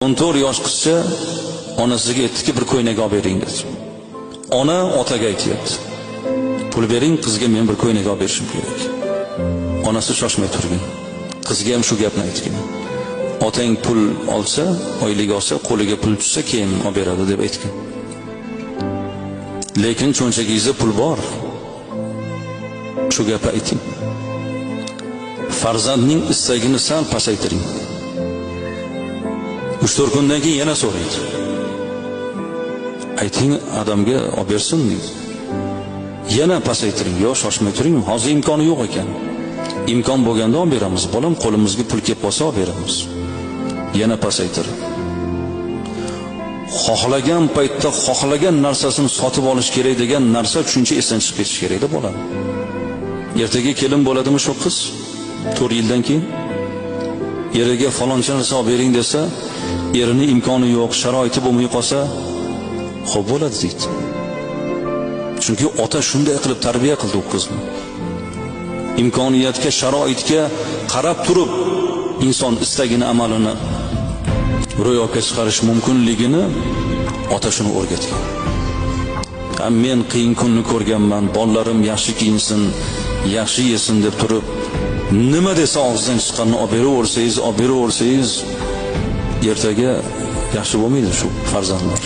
14 yosh qizcha onasiga aytdiki, bir ko'ylak olib bering dedi. Ona otaga aytayapti. Pul bering, qizga men bir ko'ylak olib berishim kerak. Onasi shoshmay turgan. Qizga ham shu gapni aytgan. Otang pul olsa, oylik olsa, qo'liga pul tushsa keyin olib beradi deb aytgan. Lekin cho'nchagingizda pul bor. Shu gapni ayting. Farzandning istagini sal pasaytiring. 3-4 kundan keyin yana so'raydi. Ayting, adamga olib bersin deydi. Yana pasaytiring, yo shoshmay turing, hozir imkoni yo'q ekan. Imkon bo'lganda olib beramiz. Bolam qo'limizga pul kelib qolsa olib beramiz. Yana pasaytiring. Xohlagan paytda xohlagan narsasini sotib olish kerak degan narsa tushuncha esdan chiqib ketish kerak-da bolam. Ertaga kelin bo'ladimi shu qiz? 4 yildan keyin eriga faloncha narsa olib bering desa, erini imkoni yo'q, sharoiti bo'lmay qolsa, xo'p bo'ladi deydi. Chunki ota shunday qilib tarbiya qildi u qizni. Imkoniyatga, sharoitga qarab turib inson istagini, amalini ro'yobga chiqarish mumkinligini ota shuni o'rgatgan. Men qiyin kunni ko'rganman, bolalarim yaxshi kiyinsin, yaxshi yesin deb turib, nima desa og'zidan chiqqanini olib beraversangiz, ertaga yaxshi bo'lmaydi shu farzandlar.